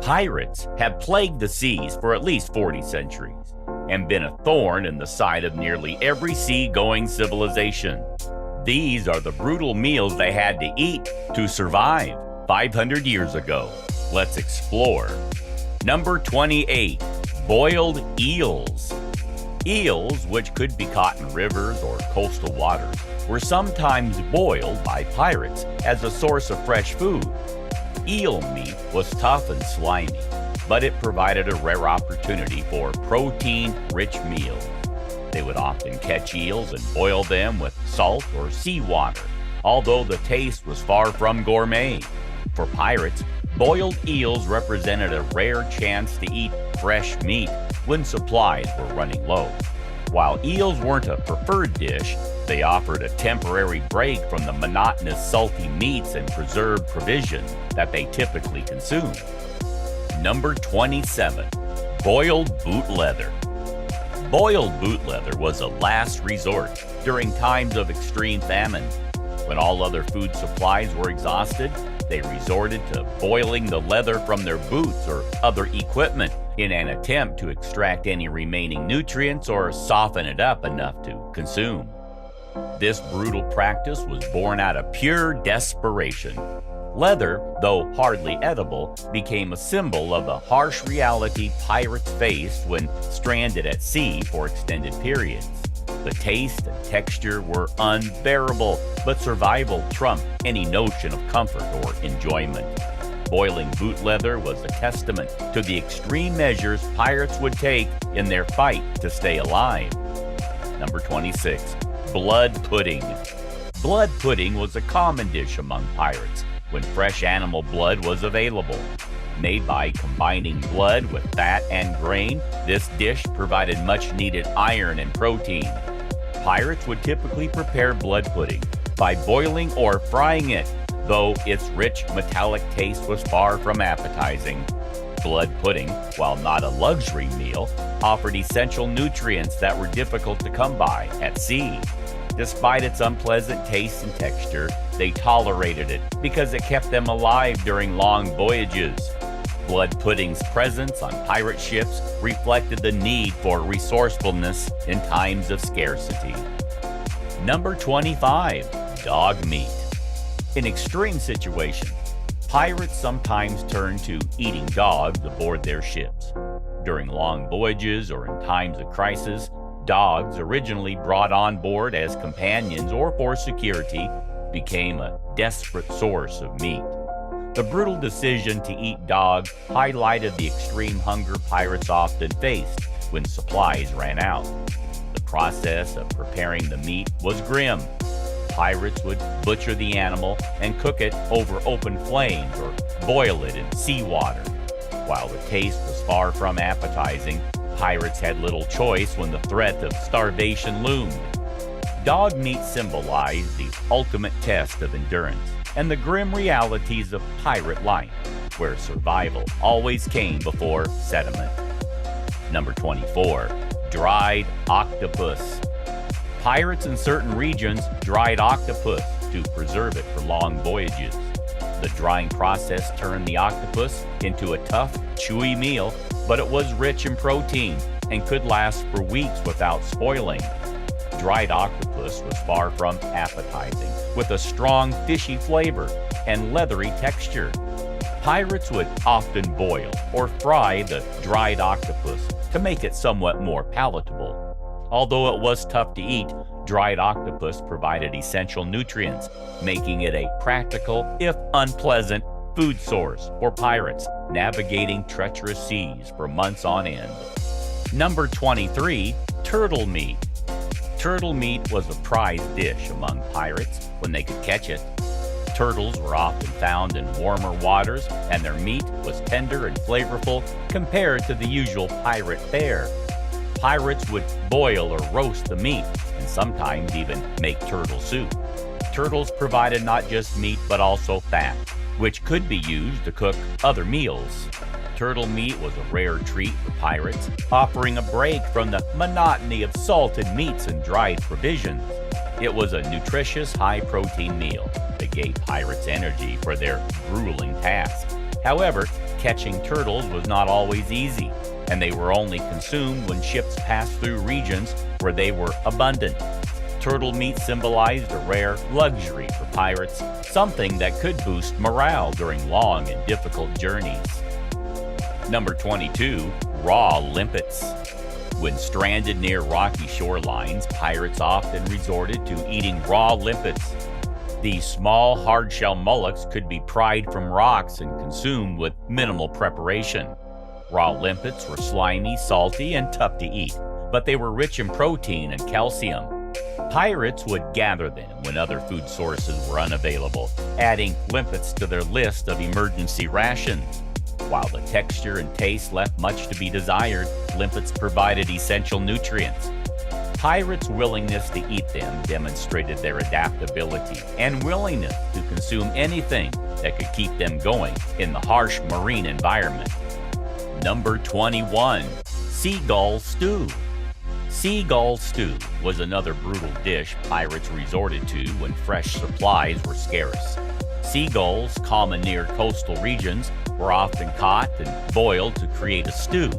Pirates have plagued the seas for at least 40 centuries and been a thorn in the side of nearly every sea-going civilization. These are the brutal meals they had to eat to survive 500 years ago. Let's explore. Number 28. Boiled eels. Eels, which could be caught in rivers or coastal waters, were sometimes boiled by pirates as a source of fresh food. Eel meat was tough and slimy, but it provided a rare opportunity for protein-rich meals. They would often catch eels and boil them with salt or seawater, although the taste was far from gourmet. For pirates, boiled eels represented a rare chance to eat fresh meat when supplies were running low. While eels weren't a preferred dish, they offered a temporary break from the monotonous salty meats and preserved provisions that they typically consumed. Number 27. Boiled boot leather. Boiled boot leather was a last resort during times of extreme famine. When all other food supplies were exhausted, they resorted to boiling the leather from their boots or other equipment in an attempt to extract any remaining nutrients or soften it up enough to consume. This brutal practice was born out of pure desperation. Leather, though hardly edible, became a symbol of the harsh reality pirates faced when stranded at sea for extended periods. The taste and texture were unbearable, but survival trumped any notion of comfort or enjoyment. Boiling boot leather was a testament to the extreme measures pirates would take in their fight to stay alive. Number 26. Blood pudding. Blood pudding was a common dish among pirates when fresh animal blood was available. Made by combining blood with fat and grain, this dish provided much-needed iron and protein. Pirates would typically prepare blood pudding by boiling or frying it, though its rich metallic taste was far from appetizing. Blood pudding, while not a luxury meal, offered essential nutrients that were difficult to come by at sea. Despite its unpleasant taste and texture, they tolerated it because it kept them alive during long voyages. Blood pudding's presence on pirate ships reflected the need for resourcefulness in times of scarcity. Number 25. Dog meat. In extreme situations, pirates sometimes turned to eating dogs aboard their ships. During long voyages or in times of crisis, dogs, originally brought on board as companions or for security, became a desperate source of meat. The brutal decision to eat dogs highlighted the extreme hunger pirates often faced when supplies ran out. The process of preparing the meat was grim. Pirates would butcher the animal and cook it over open flames or boil it in seawater. While the taste was far from appetizing, pirates had little choice when the threat of starvation loomed. Dog meat symbolized the ultimate test of endurance and the grim realities of pirate life, where survival always came before settlement. Number 24. Dried octopus. Pirates in certain regions dried octopus to preserve it for long voyages. The drying process turned the octopus into a tough, chewy meal, but it was rich in protein and could last for weeks without spoiling. Dried octopus was far from appetizing, with a strong fishy flavor and leathery texture. Pirates would often boil or fry the dried octopus to make it somewhat more palatable. Although it was tough to eat, dried octopus provided essential nutrients, making it a practical, if unpleasant, food source for pirates navigating treacherous seas for months on end. Number 23. Turtle meat. Turtle meat was a prized dish among pirates when they could catch it. Turtles were often found in warmer waters, and their meat was tender and flavorful compared to the usual pirate fare. Pirates would boil or roast the meat, and sometimes even make turtle soup. Turtles provided not just meat but also fat, which could be used to cook other meals. Turtle meat was a rare treat for pirates, offering a break from the monotony of salted meats and dried provisions. It was a nutritious, high-protein meal that gave pirates energy for their grueling task. However, catching turtles was not always easy, and they were only consumed when ships passed through regions where they were abundant. Turtle meat symbolized a rare luxury for pirates, something that could boost morale during long and difficult journeys. Number 22. Raw limpets. When stranded near rocky shorelines, pirates often resorted to eating raw limpets. These small, hard-shell mollusks could be pried from rocks and consumed with minimal preparation. Raw limpets were slimy, salty, and tough to eat, but they were rich in protein and calcium. Pirates would gather them when other food sources were unavailable, adding limpets to their list of emergency rations. While the texture and taste left much to be desired, limpets provided essential nutrients. Pirates' willingness to eat them demonstrated their adaptability and willingness to consume anything that could keep them going in the harsh marine environment. Number 21. Seagull stew. Seagull stew was another brutal dish pirates resorted to when fresh supplies were scarce. Seagulls, common near coastal regions, were often caught and boiled to create a stew.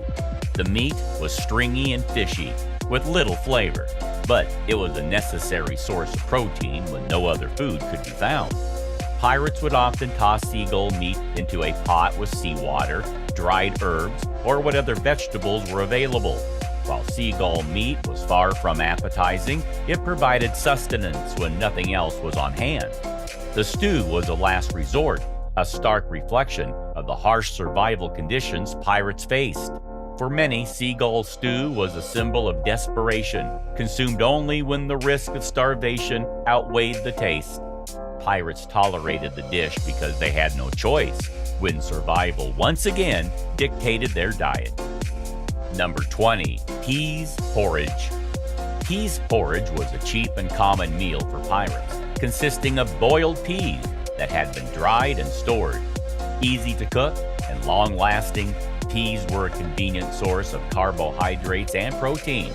The meat was stringy and fishy, with little flavor, but it was a necessary source of protein when no other food could be found. Pirates would often toss seagull meat into a pot with seawater, dried herbs, or what other vegetables were available. While seagull meat was far from appetizing, it provided sustenance when nothing else was on hand. The stew was a last resort, a stark reflection of the harsh survival conditions pirates faced. For many, seagull stew was a symbol of desperation, consumed only when the risk of starvation outweighed the taste. Pirates tolerated the dish because they had no choice, when survival once again dictated their diet. Number 20. Peas porridge. Peas porridge was a cheap and common meal for pirates, consisting of boiled peas that had been dried and stored. Easy to cook and long-lasting, peas were a convenient source of carbohydrates and protein.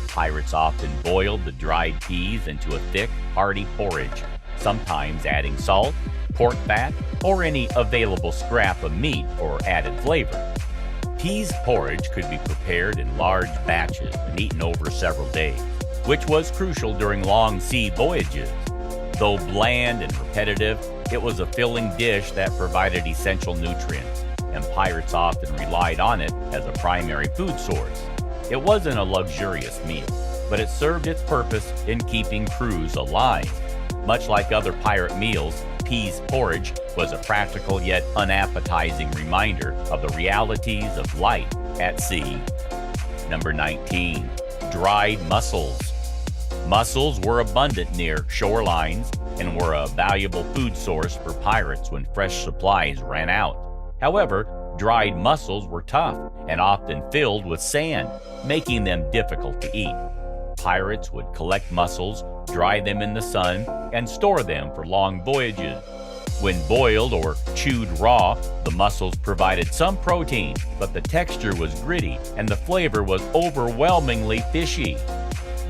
Pirates often boiled the dried peas into a thick, hearty porridge, sometimes adding salt, pork fat, or any available scrap of meat or added flavor. Peas porridge could be prepared in large batches and eaten over several days, which was crucial during long sea voyages. Though bland and repetitive, it was a filling dish that provided essential nutrients, and pirates often relied on it as a primary food source. It wasn't a luxurious meal, but it served its purpose in keeping crews alive. Much like other pirate meals, peas porridge was a practical yet unappetizing reminder of the realities of life at sea. Number 19. Dried mussels. Mussels were abundant near shorelines and were a valuable food source for pirates when fresh supplies ran out. However, dried mussels were tough and often filled with sand, making them difficult to eat. Pirates would collect mussels, dry them in the sun, and store them for long voyages. When boiled or chewed raw, the mussels provided some protein, but the texture was gritty and the flavor was overwhelmingly fishy.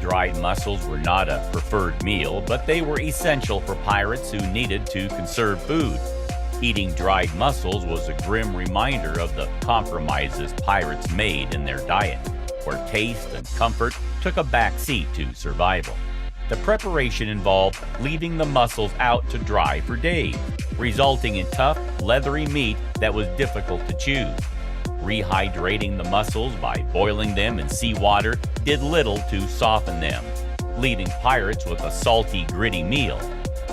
Dried mussels were not a preferred meal, but they were essential for pirates who needed to conserve food. Eating dried mussels was a grim reminder of the compromises pirates made in their diet, where taste and comfort took a back seat to survival. The preparation involved leaving the mussels out to dry for days, resulting in tough, leathery meat that was difficult to chew. Rehydrating the mussels by boiling them in seawater did little to soften them, leaving pirates with a salty, gritty meal.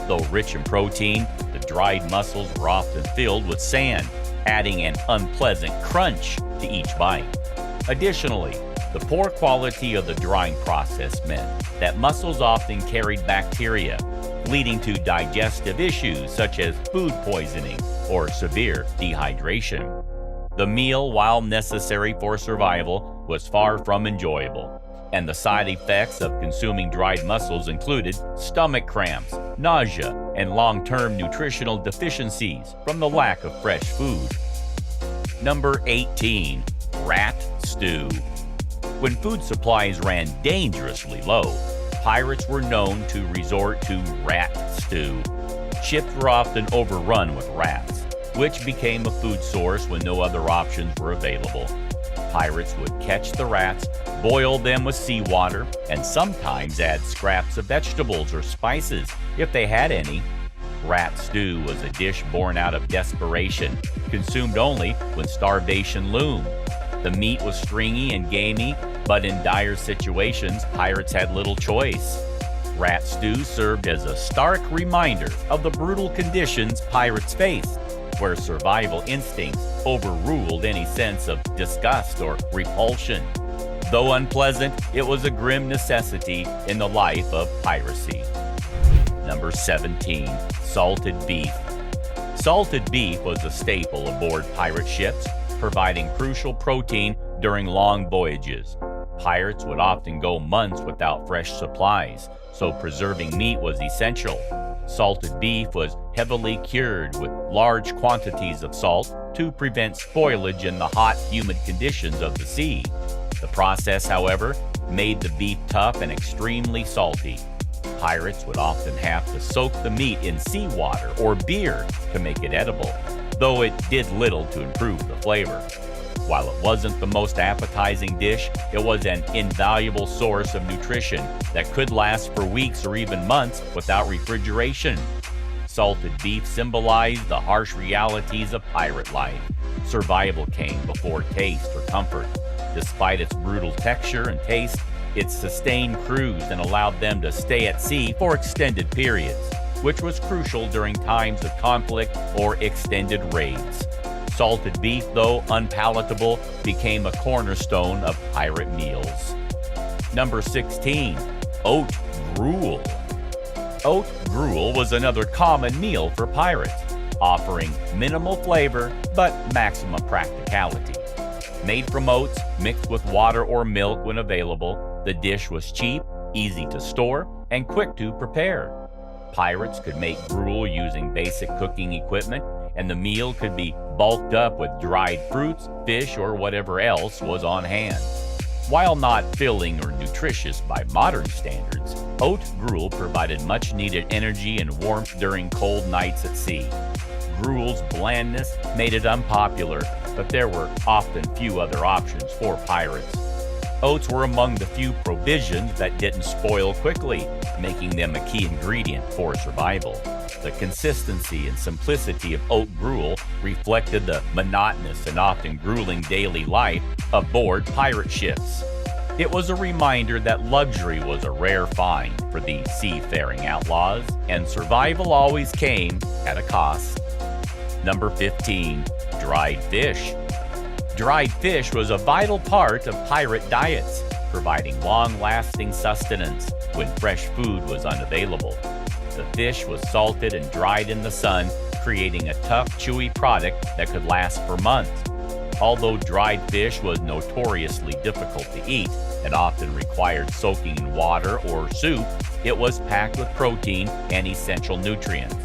Though rich in protein, the dried mussels were often filled with sand, adding an unpleasant crunch to each bite. Additionally, the poor quality of the drying process meant that mussels often carried bacteria, leading to digestive issues such as food poisoning or severe dehydration. The meal, while necessary for survival, was far from enjoyable, and the side effects of consuming dried mussels included stomach cramps, nausea, and long-term nutritional deficiencies from the lack of fresh food. Number 18. Rat stew. When food supplies ran dangerously low, pirates were known to resort to rat stew. Ships were often overrun with rats. which became a food source when no other options were available. Pirates would catch the rats, boil them with seawater, and sometimes add scraps of vegetables or spices if they had any. Rat stew was a dish born out of desperation, consumed only when starvation loomed. The meat was stringy and gamey, but in dire situations, pirates had little choice. Rat stew served as a stark reminder of the brutal conditions pirates faced, where survival instincts overruled any sense of disgust or repulsion. Though unpleasant, it was a grim necessity in the life of piracy. Number 17. Salted beef. Salted beef was a staple aboard pirate ships, providing crucial protein during long voyages. Pirates would often go months without fresh supplies, so preserving meat was essential. Salted beef was heavily cured with large quantities of salt to prevent spoilage in the hot, humid conditions of the sea. The process, however, made the beef tough and extremely salty. Pirates would often have to soak the meat in seawater or beer to make it edible, though it did little to improve the flavor. While it wasn't the most appetizing dish, it was an invaluable source of nutrition that could last for weeks or even months without refrigeration. Salted beef symbolized the harsh realities of pirate life. Survival came before taste or comfort. Despite its brutal texture and taste, it sustained crews and allowed them to stay at sea for extended periods, which was crucial during times of conflict or extended raids. Salted beef, though unpalatable, became a cornerstone of pirate meals. Number 16. Oat gruel. Oat gruel was another common meal for pirates, offering minimal flavor but maximum practicality. Made from oats, mixed with water or milk when available, the dish was cheap, easy to store, and quick to prepare. Pirates could make gruel using basic cooking equipment, and the meal could be bulked up with dried fruits, fish, or whatever else was on hand. While not filling or nutritious by modern standards, oat gruel provided much-needed energy and warmth during cold nights at sea. Gruel's blandness made it unpopular, but there were often few other options for pirates. Oats were among the few provisions that didn't spoil quickly, making them a key ingredient for survival. The consistency and simplicity of oat gruel reflected the monotonous and often grueling daily life aboard pirate ships. It was a reminder that luxury was a rare find for these seafaring outlaws, and survival always came at a cost. Number 15. Dried fish. Dried fish was a vital part of pirate diets, providing long-lasting sustenance when fresh food was unavailable. The fish was salted and dried in the sun, creating a tough, chewy product that could last for months. Although dried fish was notoriously difficult to eat and often required soaking in water or soup, it was packed with protein and essential nutrients.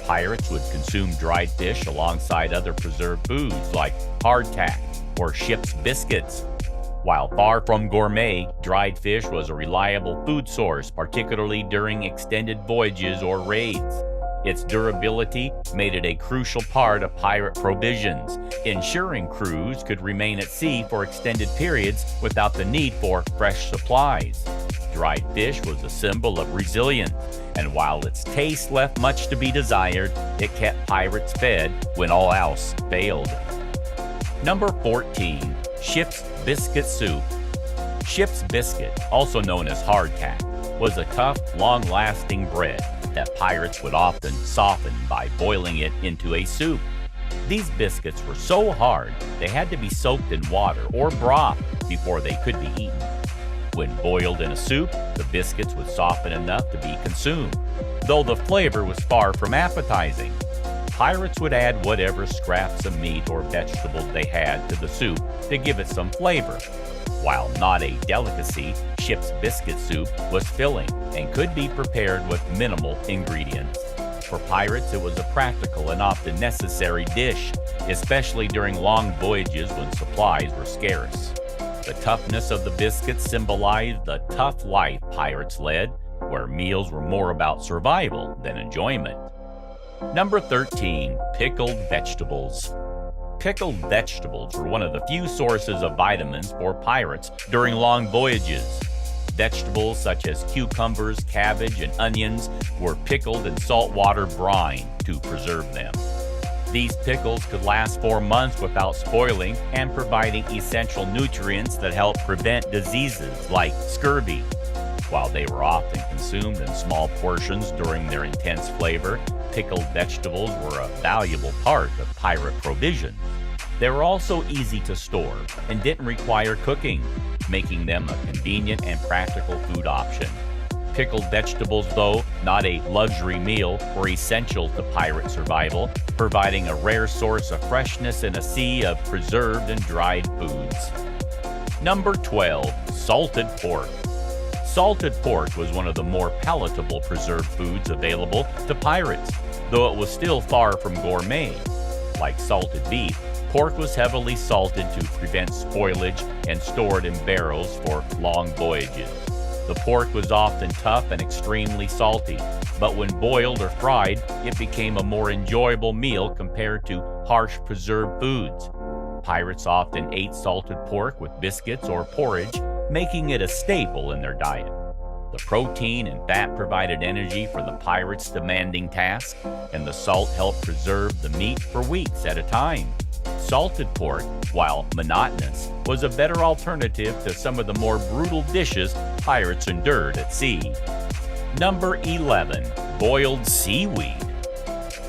Pirates would consume dried fish alongside other preserved foods like hardtack or ship's biscuits. While far from gourmet, dried fish was a reliable food source, particularly during extended voyages or raids. Its durability made it a crucial part of pirate provisions, ensuring crews could remain at sea for extended periods without the need for fresh supplies. Dried fish was a symbol of resilience, and while its taste left much to be desired, it kept pirates fed when all else failed. Number 14. Ship's biscuit soup. Ship's biscuit, also known as hardtack, was a tough, long-lasting bread that pirates would often soften by boiling it into a soup. These biscuits were so hard they had to be soaked in water or broth before they could be eaten. When boiled in a soup, the biscuits would soften enough to be consumed, though the flavor was far from appetizing. Pirates would add whatever scraps of meat or vegetables they had to the soup to give it some flavor. While not a delicacy, ship's biscuit soup was filling and could be prepared with minimal ingredients. For pirates, it was a practical and often necessary dish, especially during long voyages when supplies were scarce. The toughness of the biscuits symbolized the tough life pirates led, where meals were more about survival than enjoyment. Number 13. Pickled vegetables. Pickled vegetables were one of the few sources of vitamins for pirates during long voyages. Vegetables such as cucumbers, cabbage, and onions were pickled in saltwater brine to preserve them. These pickles could last 4 months without spoiling and providing essential nutrients that help prevent diseases like scurvy. While they were often consumed in small portions during their intense flavor, pickled vegetables were a valuable part of pirate provisions. They were also easy to store and didn't require cooking, making them a convenient and practical food option. Pickled vegetables, though not a luxury meal, were essential to pirate survival, providing a rare source of freshness in a sea of preserved and dried foods. Number 12. Salted pork. Salted pork was one of the more palatable preserved foods available to pirates, though it was still far from gourmet. Like salted beef, pork was heavily salted to prevent spoilage and stored in barrels for long voyages. The pork was often tough and extremely salty, but when boiled or fried, it became a more enjoyable meal compared to harsh preserved foods. Pirates often ate salted pork with biscuits or porridge, making it a staple in their diet. The protein and fat provided energy for the pirates' demanding task, and the salt helped preserve the meat for weeks at a time. Salted pork, while monotonous, was a better alternative to some of the more brutal dishes pirates endured at sea. Number 11. Boiled seaweed.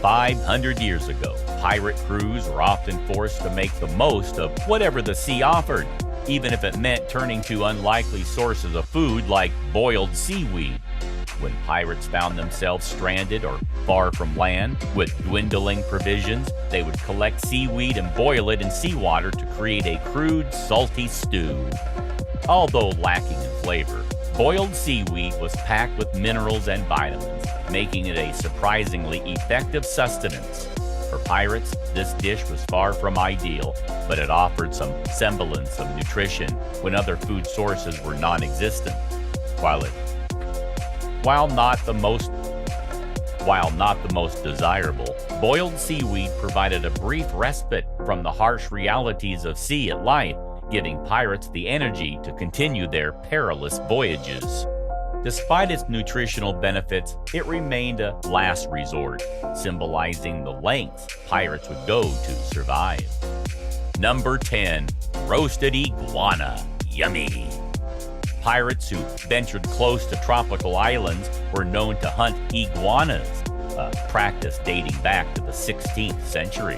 500 years ago, pirate crews were often forced to make the most of whatever the sea offered, even if it meant turning to unlikely sources of food like boiled seaweed. When pirates found themselves stranded or far from land with dwindling provisions, they would collect seaweed and boil it in seawater to create a crude, salty stew. Although lacking in flavor, boiled seaweed was packed with minerals and vitamins, making it a surprisingly effective sustenance. For pirates, this dish was far from ideal, but it offered some semblance of nutrition when other food sources were non-existent. While not the most desirable, boiled seaweed provided a brief respite from the harsh realities of sea at life, giving pirates the energy to continue their perilous voyages. Despite its nutritional benefits, it remained a last resort, symbolizing the lengths pirates would go to survive. Number 10. Roasted iguana. Yummy! Pirates who ventured close to tropical islands were known to hunt iguanas, a practice dating back to the 16th century.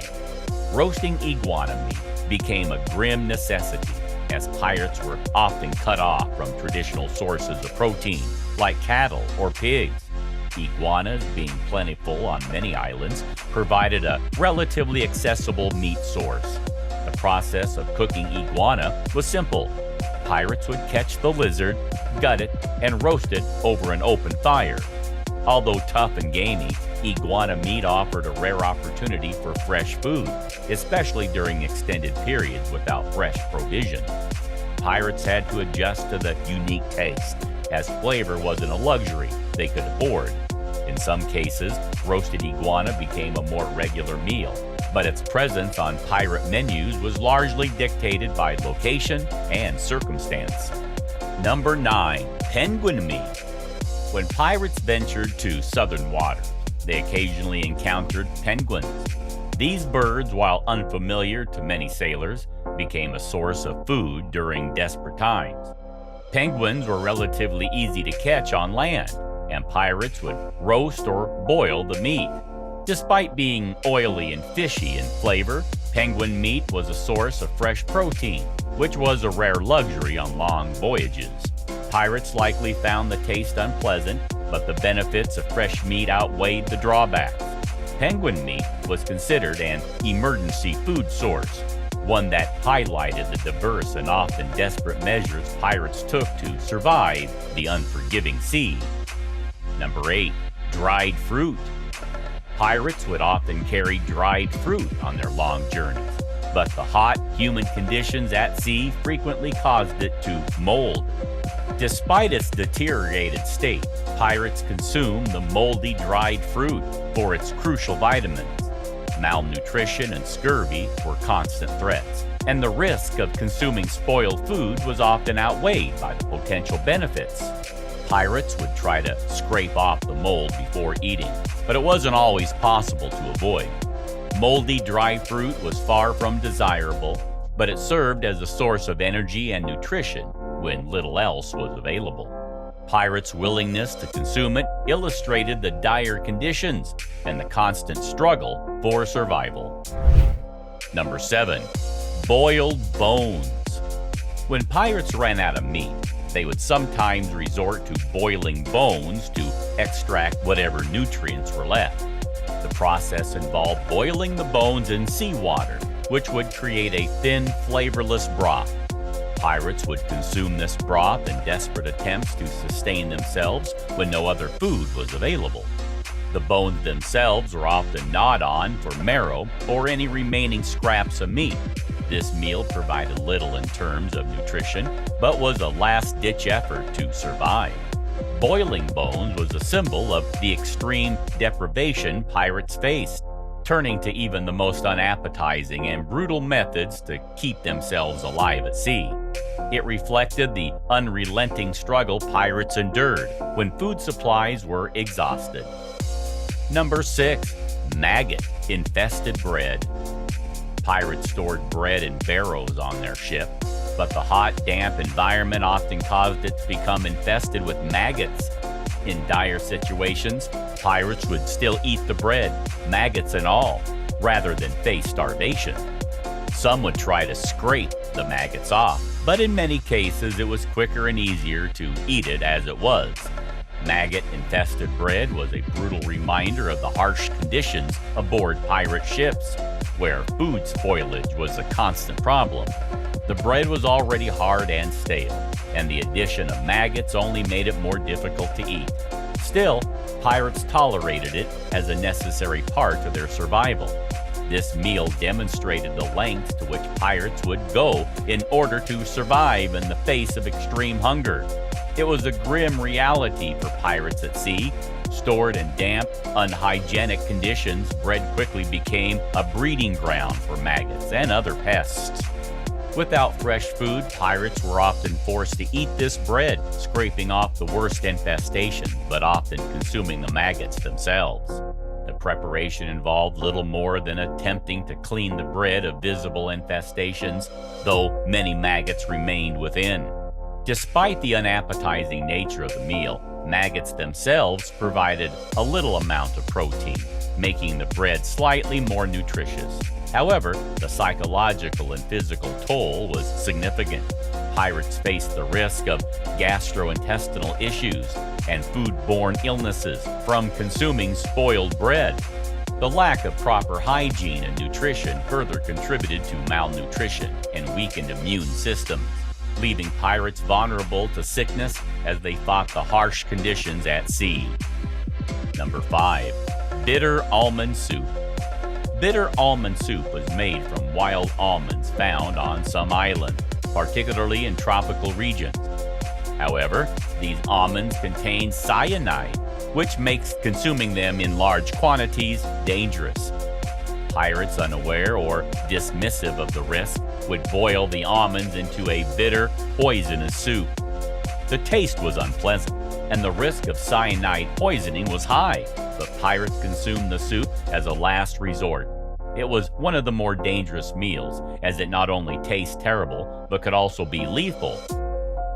Roasting iguana meat became a grim necessity, as pirates were often cut off from traditional sources of protein, like cattle or pigs. Iguanas, being plentiful on many islands, provided a relatively accessible meat source. The process of cooking iguana was simple. Pirates would catch the lizard, gut it, and roast it over an open fire. Although tough and gamey, iguana meat offered a rare opportunity for fresh food, especially during extended periods without fresh provision. Pirates had to adjust to the unique taste, as flavor wasn't a luxury they could afford. In some cases, roasted iguana became a more regular meal, but its presence on pirate menus was largely dictated by location and circumstance. Number 9. Penguin meat. When pirates ventured to southern waters, they occasionally encountered penguins. These birds, while unfamiliar to many sailors, became a source of food during desperate times. Penguins were relatively easy to catch on land, and pirates would roast or boil the meat. Despite being oily and fishy in flavor, penguin meat was a source of fresh protein, which was a rare luxury on long voyages. Pirates likely found the taste unpleasant, but the benefits of fresh meat outweighed the drawbacks. Penguin meat was considered an emergency food source, one that highlighted the diverse and often desperate measures pirates took to survive the unforgiving sea. Number 8. Dried fruit. Pirates would often carry dried fruit on their long journeys, but the hot, humid conditions at sea frequently caused it to mold. Despite its deteriorated state, pirates consumed the moldy dried fruit for its crucial vitamins. Malnutrition and scurvy were constant threats, and the risk of consuming spoiled food was often outweighed by the potential benefits. Pirates would try to scrape off the mold before eating, but it wasn't always possible to avoid. Moldy dry fruit was far from desirable, but it served as a source of energy and nutrition when little else was available. Pirates' willingness to consume it illustrated the dire conditions and the constant struggle for survival. Number 7. Boiled bones. When pirates ran out of meat, they would sometimes resort to boiling bones to extract whatever nutrients were left. The process involved boiling the bones in seawater, which would create a thin, flavorless broth. Pirates would consume this broth in desperate attempts to sustain themselves when no other food was available. The bones themselves were often gnawed on for marrow or any remaining scraps of meat. This meal provided little in terms of nutrition, but was a last-ditch effort to survive. Boiling bones was a symbol of the extreme deprivation pirates faced, turning to even the most unappetizing and brutal methods to keep themselves alive at sea. It reflected the unrelenting struggle pirates endured when food supplies were exhausted. Number 6. Maggot-infested bread. Pirates stored bread in barrels on their ship, but the hot, damp environment often caused it to become infested with maggots. In dire situations, pirates would still eat the bread, maggots and all, rather than face starvation. Some would try to scrape the maggots off, but in many cases it was quicker and easier to eat it as it was. Maggot-infested bread was a brutal reminder of the harsh conditions aboard pirate ships, where food spoilage was a constant problem. The bread was already hard and stale, and the addition of maggots only made it more difficult to eat. Still, pirates tolerated it as a necessary part of their survival. This meal demonstrated the lengths to which pirates would go in order to survive in the face of extreme hunger. It was a grim reality for pirates at sea. Stored in damp, unhygienic conditions, bread quickly became a breeding ground for maggots and other pests. Without fresh food, pirates were often forced to eat this bread, scraping off the worst infestation, but often consuming the maggots themselves. The preparation involved little more than attempting to clean the bread of visible infestations, though many maggots remained within. Despite the unappetizing nature of the meal, maggots themselves provided a little amount of protein, making the bread slightly more nutritious. However, the psychological and physical toll was significant. Pirates faced the risk of gastrointestinal issues and foodborne illnesses from consuming spoiled bread. The lack of proper hygiene and nutrition further contributed to malnutrition and weakened immune systems, leaving pirates vulnerable to sickness as they fought the harsh conditions at sea. Number 5. Bitter almond soup. Bitter almond soup was made from wild almonds found on some islands, particularly in tropical regions. However, these almonds contain cyanide, which makes consuming them in large quantities dangerous. Pirates, unaware or dismissive of the risk, would boil the almonds into a bitter, poisonous soup. The taste was unpleasant, and the risk of cyanide poisoning was high, but pirates consumed the soup as a last resort. It was one of the more dangerous meals, as it not only tastes terrible, but could also be lethal.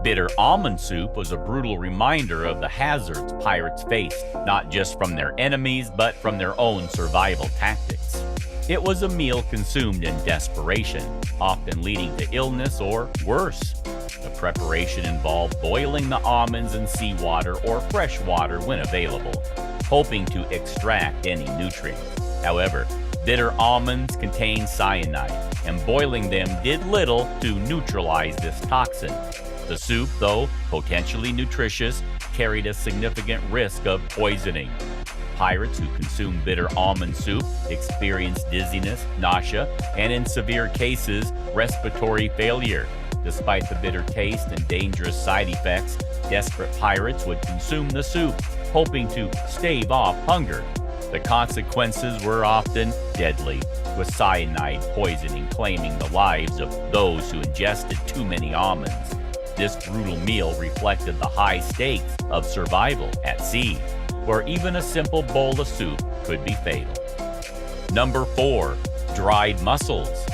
Bitter almond soup was a brutal reminder of the hazards pirates faced, not just from their enemies, but from their own survival tactics. It was a meal consumed in desperation, often leading to illness or worse. The preparation involved boiling the almonds in seawater or fresh water when available, hoping to extract any nutrients. However, bitter almonds contain cyanide, and boiling them did little to neutralize this toxin. The soup, though potentially nutritious, carried a significant risk of poisoning. Pirates who consumed bitter almond soup experienced dizziness, nausea, and in severe cases, respiratory failure. Despite the bitter taste and dangerous side effects, desperate pirates would consume the soup, hoping to stave off hunger. The consequences were often deadly, with cyanide poisoning claiming the lives of those who ingested too many almonds. This brutal meal reflected the high stakes of survival at sea, where even a simple bowl of soup could be fatal. Number 4. Dried mussels.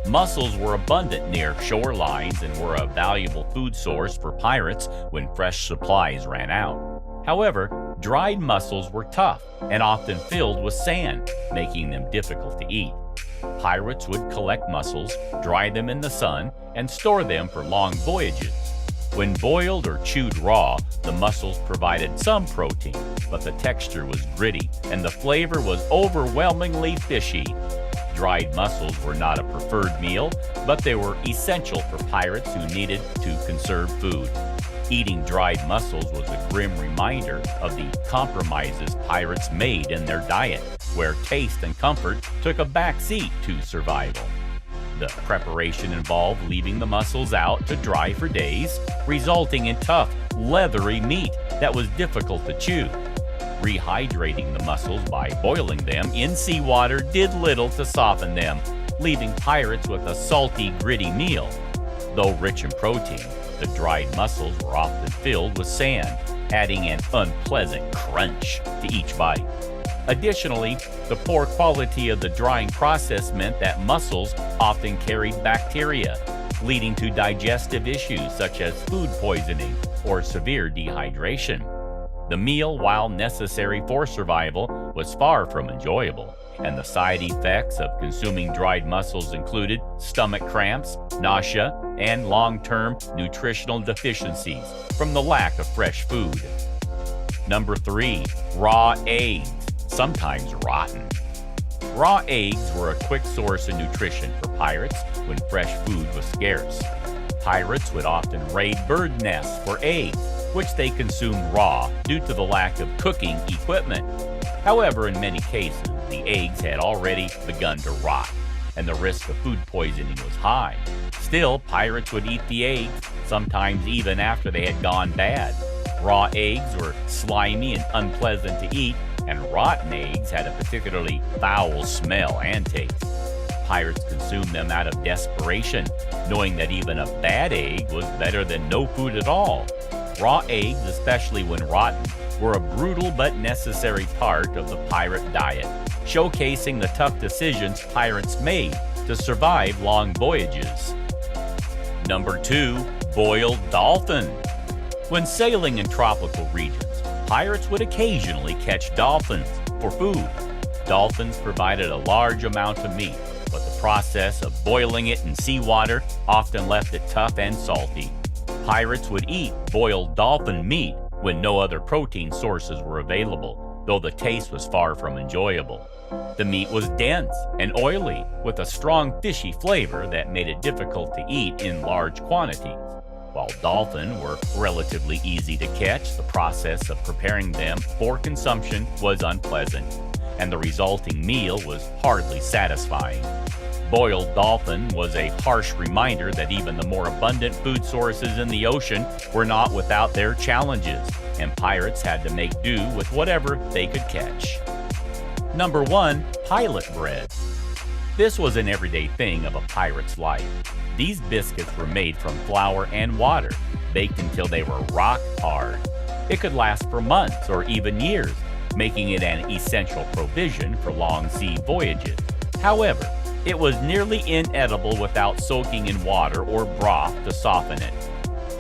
Mussels were abundant near shorelines and were a valuable food source for pirates when fresh supplies ran out. However, dried mussels were tough and often filled with sand, making them difficult to eat. Pirates would collect mussels, dry them in the sun, and store them for long voyages. When boiled or chewed raw, the mussels provided some protein, but the texture was gritty and the flavor was overwhelmingly fishy. Dried mussels were not a preferred meal, but they were essential for pirates who needed to conserve food. Eating dried mussels was a grim reminder of the compromises pirates made in their diet, where taste and comfort took a back seat to survival. The preparation involved leaving the mussels out to dry for days, resulting in tough, leathery meat that was difficult to chew. Rehydrating the mussels by boiling them in seawater did little to soften them, leaving pirates with a salty, gritty meal. Though rich in protein, the dried mussels were often filled with sand, adding an unpleasant crunch to each bite. Additionally, the poor quality of the drying process meant that mussels often carried bacteria, leading to digestive issues such as food poisoning or severe dehydration. The meal, while necessary for survival, was far from enjoyable, and the side effects of consuming dried mussels included stomach cramps, nausea, and long-term nutritional deficiencies from the lack of fresh food. Number 3. Raw eggs, sometimes rotten. Raw eggs were a quick source of nutrition for pirates when fresh food was scarce. Pirates would often raid bird nests for eggs, which they consumed raw due to the lack of cooking equipment. However, in many cases, the eggs had already begun to rot, and the risk of food poisoning was high. Still, pirates would eat the eggs, sometimes even after they had gone bad. Raw eggs were slimy and unpleasant to eat, and rotten eggs had a particularly foul smell and taste. Pirates consumed them out of desperation, knowing that even a bad egg was better than no food at all. Raw eggs, especially when rotten, were a brutal but necessary part of the pirate diet, showcasing the tough decisions pirates made to survive long voyages. Number 2. Boiled dolphin. When sailing in tropical regions, pirates would occasionally catch dolphins for food. Dolphins provided a large amount of meat, but the process of boiling it in seawater often left it tough and salty. Pirates would eat boiled dolphin meat when no other protein sources were available, though the taste was far from enjoyable. The meat was dense and oily, with a strong fishy flavor that made it difficult to eat in large quantities. While dolphin were relatively easy to catch, the process of preparing them for consumption was unpleasant, and the resulting meal was hardly satisfying. Boiled dolphin was a harsh reminder that even the more abundant food sources in the ocean were not without their challenges, and pirates had to make do with whatever they could catch. Number 1. Pilot bread. This was an everyday thing of a pirate's life. These biscuits were made from flour and water, baked until they were rock hard. It could last for months or even years, making it an essential provision for long sea voyages. However, it was nearly inedible without soaking in water or broth to soften it.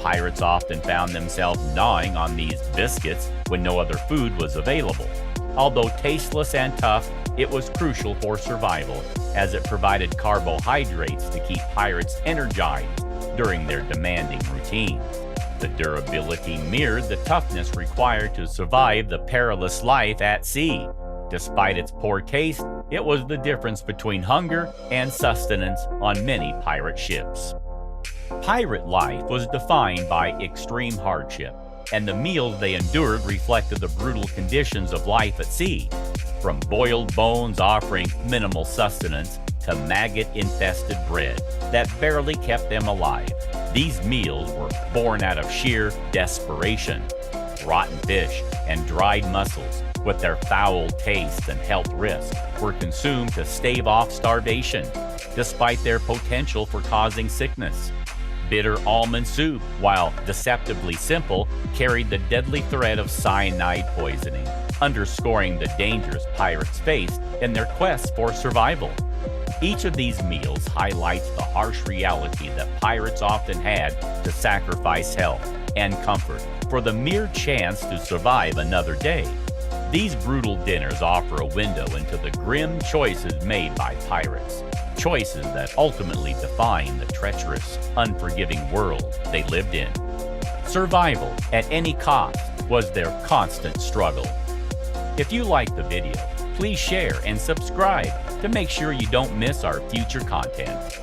Pirates often found themselves gnawing on these biscuits when no other food was available. Although tasteless and tough, it was crucial for survival, as it provided carbohydrates to keep pirates energized during their demanding routines. The durability mirrored the toughness required to survive the perilous life at sea. Despite its poor taste, it was the difference between hunger and sustenance on many pirate ships. Pirate life was defined by extreme hardship, and the meals they endured reflected the brutal conditions of life at sea. From boiled bones offering minimal sustenance to maggot-infested bread that barely kept them alive. These meals were born out of sheer desperation. Rotten fish and dried mussels, with their foul taste and health risks, were consumed to stave off starvation, despite their potential for causing sickness. Bitter almond soup, while deceptively simple, carried the deadly threat of cyanide poisoning, underscoring the dangers pirates faced in their quest for survival. Each of these meals highlights the harsh reality that pirates often had to sacrifice health and comfort for the mere chance to survive another day. These brutal dinners offer a window into the grim choices made by pirates, choices that ultimately define the treacherous, unforgiving world they lived in. Survival at any cost was their constant struggle. If you liked the video, please share and subscribe to make sure you don't miss our future content.